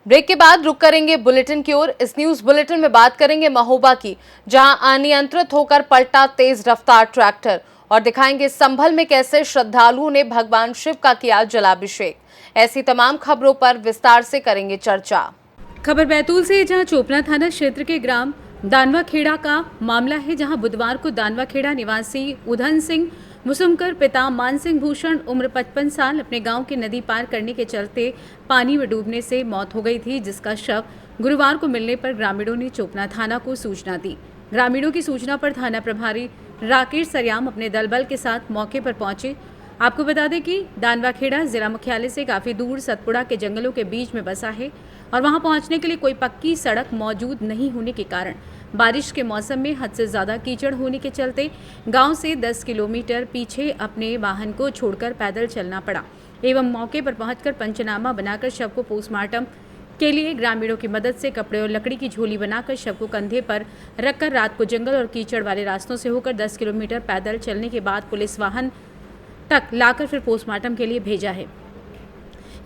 Break के बाद रुक करेंगे बुलेटिन की ओर। इस न्यूज बुलेटिन में बात करेंगे महोबा की, जहां अनियंत्रित होकर पलटा तेज रफ्तार ट्रैक्टर, और दिखाएंगे संभल में कैसे श्रद्धालुओं ने भगवान शिव का किया जलाभिषेक। ऐसी तमाम खबरों पर विस्तार से करेंगे चर्चा। खबर बैतूल से, जहां चोपना थाना क्षेत्र के ग्राम दानवाखेड़ा का मामला है, जहां बुधवार को दानवाखेड़ा निवासी उधन सिंह मुसुमकर पिता मान सिंह भूषण उम्र 55 साल अपने गांव की नदी पार करने के चलते पानी में डूबने से मौत हो गई थी, जिसका शव गुरुवार को मिलने पर ग्रामीणों ने चोपना थाना को सूचना दी। ग्रामीणों की सूचना पर थाना प्रभारी राकेश सरयाम अपने दलबल के साथ मौके पर पहुंचे। आपको बता दें कि दानवाखेड़ा जिला मुख्यालय से काफी दूर सतपुड़ा के जंगलों के बीच में बसा है और वहां पहुंचने के लिए कोई पक्की सड़क मौजूद नहीं होने के कारण बारिश के मौसम में हद से ज्यादा कीचड़ होने के चलते गांव से 10 किलोमीटर पीछे अपने वाहन को छोड़कर पैदल चलना पड़ा एवं मौके पर पहुंचकर पंचनामा बनाकर शव को पोस्टमार्टम के लिए ग्रामीणों की मदद से कपड़े और लकड़ी की झोली बनाकर शव को कंधे पर रखकर रात को जंगल और कीचड़ वाले रास्तों से होकर 10 किलोमीटर पैदल चलने के बाद पुलिस वाहन तक लाकर फिर पोस्टमार्टम के लिए भेजा है।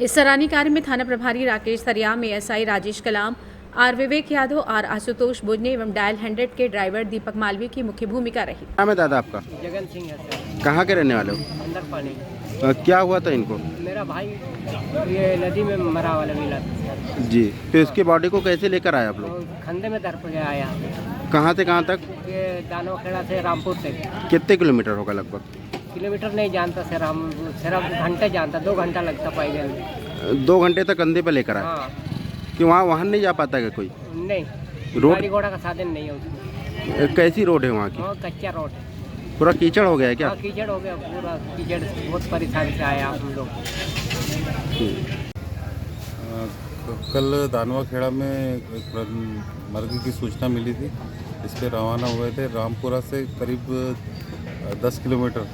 इस सराहनीय कार्य में थाना प्रभारी राकेश सरियाम, एएसआई राजेश कलाम, आर विवेक यादव, आर आशुतोष बुजने एवं डायल 100 के ड्राइवर दीपक मालवीय की मुख्य भूमिका रही। नाम है दादा आपका? जगन सिंह है सर। कहाँ के रहने वाले हो? अंदर पानी। क्या हुआ था इनको? मेरा भाई ये नदी में मरा वाला मिला था सर। जी, तो इसकी बॉडी को कैसे लेकर आए आप लोग? तो खंडे में तड़प गया आया। कहाँ से कहाँ तक? ये दानवाखेड़ा से रामपुर तक। कितने किलोमीटर होगा लगभग? किलोमीटर नहीं जानता सर, हम सिर्फ घंटे जानता, 2 घंटा लगता पैदल में। 2 घंटे तक कंधे पे लेकर आए? हाँ। कि वहाँ वाहन नहीं जा पाता क्या कोई? नहीं, रोड गाड़ी घोड़ा का साधन नहीं है उसमें। कैसी रोड है वहाँ की? हाँ, कच्चा रोड है। पूरा कीचड़ हो गया है क्या? हाँ, कीचड़ हो गया पूरा। कीचड़ बहुत परेशानी से आया हम लोग। कल दानवाखेड़ा में एक मर्ग की सूचना मिली थी। इस पे रवाना हुए थे। रामपुरा से करीब 10 किलोमीटर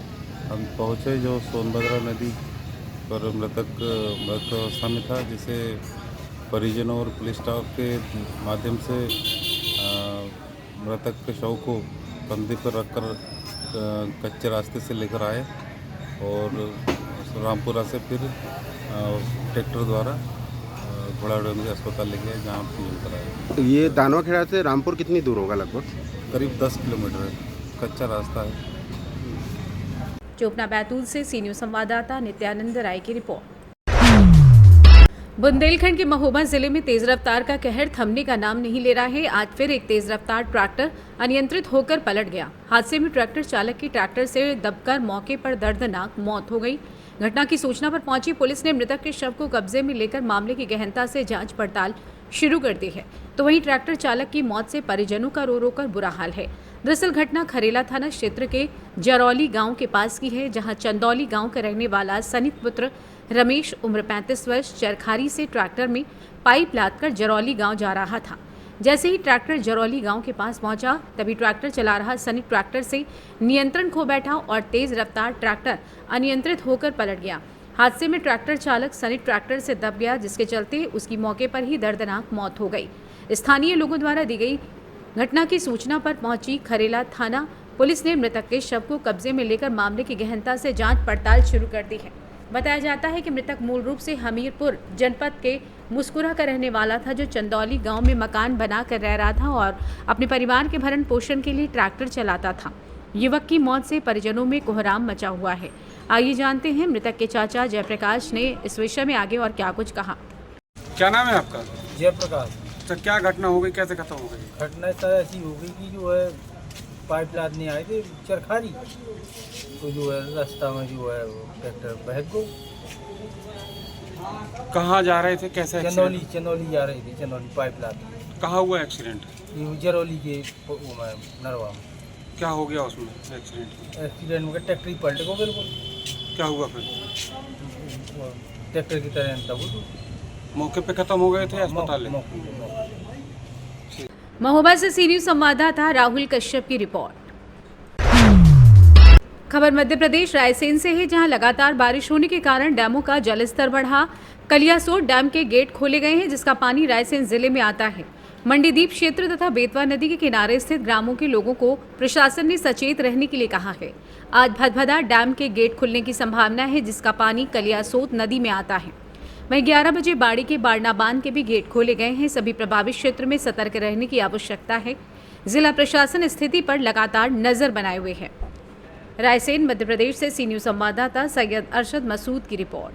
हम पहुँचे, जो सोनभद्रा नदी पर मृतक मृत अवस्था में था, जिसे परिजनों और पुलिस स्टाफ के माध्यम से मृतक के शव को कंधे पर रखकर कच्चे रास्ते से लेकर आए और रामपुरा से फिर ट्रैक्टर द्वारा घोड़ाडोंगरी अस्पताल ले गए, जहाँ पीएम कराया। ये दानवाखेड़ा से रामपुर कितनी दूर होगा लगभग? करीब 10 किलोमीटर है, कच्चा रास्ता है। चोपना बैतूल से सी न्यूज संवाददाता नित्यानंद राय की रिपोर्ट। बुंदेलखंड के महोबा जिले में तेज रफ्तार का कहर थमने का नाम नहीं ले रहा है। आज फिर एक तेज रफ्तार ट्रैक्टर अनियंत्रित होकर पलट गया। हादसे में ट्रैक्टर चालक की ट्रैक्टर से दबकर मौके पर दर्दनाक मौत हो गई। घटना की सूचना पर पहुंची पुलिस ने मृतक के शव को कब्जे में लेकर मामले की गहनता से जांच पड़ताल शुरू कर दी है। तो वहीं ट्रैक्टर चालक की मौत से परिजनों का रो रो कर बुरा हाल है। दरअसल घटना खरेला थाना क्षेत्र के जरौली गांव के पास की है, जहां चंदौली गांव का रहने वाला सनित पुत्र रमेश उम्र 35 वर्ष चरखारी से ट्रैक्टर में पाइप लादकर जरौली गांव जा रहा था। जैसे ही ट्रैक्टर जरौली गांव के पास पहुंचा, तभी ट्रैक्टर चला रहा सनित ट्रैक्टर से नियंत्रण खो बैठा और तेज रफ्तार ट्रैक्टर अनियंत्रित होकर पलट गया। हादसे में ट्रैक्टर चालक सनित ट्रैक्टर से दब गया, जिसके चलते उसकी मौके पर ही दर्दनाक मौत हो गई। स्थानीय लोगों द्वारा दी गई घटना की सूचना पर पहुंची खरेला थाना पुलिस ने मृतक के शव को कब्जे में लेकर मामले की गहनता से जांच पड़ताल शुरू कर दी है। बताया जाता है कि मृतक मूल रूप से हमीरपुर जनपद के मुस्कुरा का रहने वाला था, जो चंदौली गांव में मकान बना कर रह रहा था और अपने परिवार के भरण पोषण के लिए ट्रैक्टर चलाता था। युवक की मौत से परिजनों में कोहराम मचा हुआ है। आइए जानते हैं मृतक के चाचा जयप्रकाश ने इस विषय में आगे और क्या कुछ कहा। क्या नाम है आपका? जयप्रकाश। तो क्या घटना हो गई, कैसे खत्म हो गई? घटना सर ऐसी हो गई कि जो है पाइप लादने आए थे चरखारी, तो जो है रास्ता में जो है वो ट्रैक्टर बहक गो। कहाँ जा रहे थे, कैसे? चंदौली जा रहे थे, चंदौली पाइप लादने। कहाँ हुआ एक्सीडेंट? ये जरौली के नरवा में। क्या हो गया उसमें एक्सीडेंट? एक्सीडेंट में ट्रैक्टर ही पलट गो बिल्कुल। क्या हुआ फिर? ट्रैक्टर की तरह तब मौके पे खत्म हो गए थे अस्पताल? महोबा से सी न्यूज संवाददाता राहुल कश्यप की रिपोर्ट। खबर मध्य प्रदेश रायसेन से है, जहां लगातार बारिश होने के कारण डैमों का जलस्तर बढ़ा। कलियासोट डैम के गेट खोले गए हैं, जिसका पानी रायसेन जिले में आता है। मंडीदीप क्षेत्र तथा बेतवा नदी के किनारे स्थित ग्रामों के लोगों को प्रशासन ने सचेत रहने के लिए कहा है। आज भदभदा डैम के गेट खुलने की संभावना है, जिसका पानी कलियासोत नदी में आता है। वहीं 11 बजे बाड़ी के बारना बांध के भी गेट खोले गए हैं। सभी प्रभावित क्षेत्र में सतर्क रहने की आवश्यकता है। जिला प्रशासन स्थिति पर लगातार नजर बनाए हुए है। रायसेन मध्य प्रदेश से सी न्यूज संवाददाता सैयद अरशद मसूद की रिपोर्ट।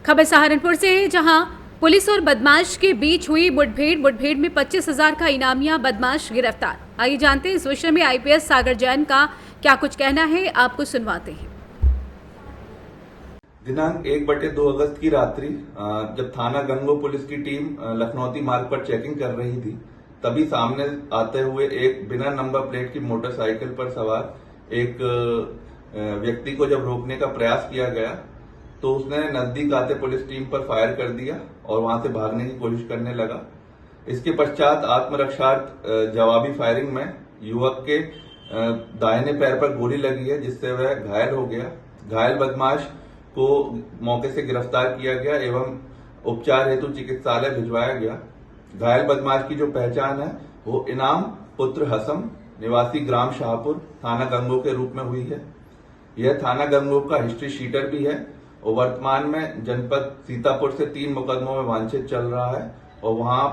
खबर सहारनपुर से है, जहां पुलिस और बदमाश के बीच हुई मुठभेड़ में 25,000 का इनामिया बदमाश गिरफ्तार। आइए जानते हैं इस विषय में आईपीएस सागर जैन का क्या कुछ कहना है, आपको सुनवाते हैं। दिनांक 1/2 अगस्त की रात्रि जब थाना गंगो पुलिस की टीम लखनौती मार्ग पर चेकिंग कर रही थी, तभी सामने आते हुए एक बिना नंबर प्लेट की मोटरसाइकिल पर सवार एक व्यक्ति को जब रोकने का प्रयास किया गया तो उसने नजदीक आते पुलिस टीम पर फायर कर दिया और वहां से भागने की कोशिश करने लगा। इसके पश्चात आत्मरक्षार्थ जवाबी फायरिंग में युवक के दाहिने पैर पर गोली लगी है, जिससे वह घायल हो गया। घायल बदमाश को मौके से गिरफ्तार किया गया एवं उपचार हेतु चिकित्सालय भिजवाया गया। घायल बदमाश की जो पहचान है वो इनाम पुत्र हसम निवासी ग्राम शाहपुर थाना गंगो के रूप में हुई है। यह थाना गंगो का हिस्ट्री शीटर भी है और वर्तमान में जनपद सीतापुर से 3 मुकदमों में वांछित चल रहा है और वहां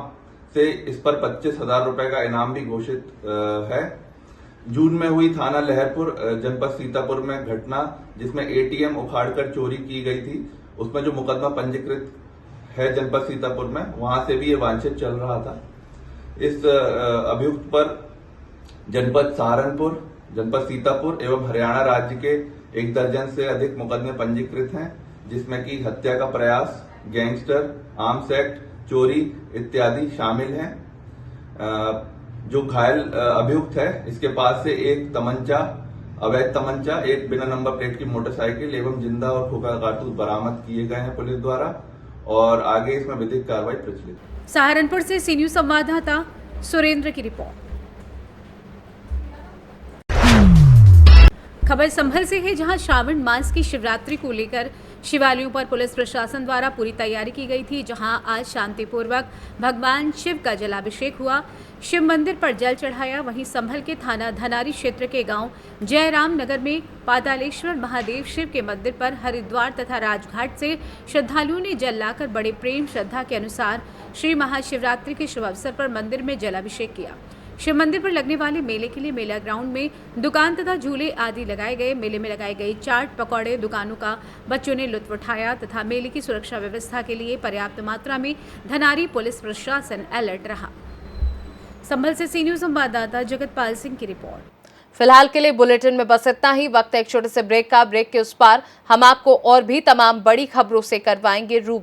से इस पर 25,000 रुपए का इनाम भी घोषित है। जून में हुई थाना लहरपुर जनपद सीतापुर में घटना जिसमें एटीएम उखाड़कर चोरी की गई थी, उसमें जो मुकदमा पंजीकृत है जनपद सीतापुर में, वहां से भी ये वांछित चल रहा था। इस अभियुक्त पर जनपद सहारनपुर, जनपद सीतापुर एवं हरियाणा राज्य के 1 दर्जन से अधिक मुकदमे पंजीकृत हैं, जिसमें कि हत्या का प्रयास, गैंगस्टर, आर्म्स एक्ट, चोरी इत्यादि शामिल हैं। जो घायल अभियुक्त है, इसके पास से एक तमंचा, अवैध तमंचा, एक बिना नंबर प्लेट की मोटरसाइकिल एवं जिंदा और खोखा कारतूस बरामद किए गए हैं पुलिस द्वारा और आगे इसमें विधिक कार्रवाई प्रचलित। सहारनपुर से सी न्यूज संवाददाता सुरेंद्र की रिपोर्ट। खबर संभल से है, जहां श्रावण मास की शिवरात्रि को लेकर शिवालयों पर पुलिस प्रशासन द्वारा पूरी तैयारी की गई थी। जहां आज शांतिपूर्वक भगवान शिव का जलाभिषेक हुआ, शिव मंदिर पर जल चढ़ाया। वहीं संभल के थाना धनारी क्षेत्र के गांव जयराम नगर में पातालेश्वर महादेव शिव के मंदिर पर हरिद्वार तथा राजघाट से श्रद्धालुओं ने जल लाकर बड़े प्रेम श्रद्धा के अनुसार श्री महाशिवरात्रि के शुभ अवसर पर मंदिर में जलाभिषेक किया। शिव मंदिर पर लगने वाले मेले के लिए मेला ग्राउंड में दुकान तथा झूले आदि लगाए गए। मेले में लगाई गई चाट पकौड़े दुकानों का बच्चों ने लुत्फ उठाया तथा मेले की सुरक्षा व्यवस्था के लिए पर्याप्त मात्रा में धनारी पुलिस प्रशासन अलर्ट रहा। संभल से सी न्यूज संवाददाता जगतपाल सिंह की रिपोर्ट। फिलहाल के लिए बुलेटिन में बस इतना ही। वक्त है एक छोटे से ब्रेक का। ब्रेक के उस पार हम आपको और भी तमाम बड़ी खबरों से करवाएंगे रूबरू।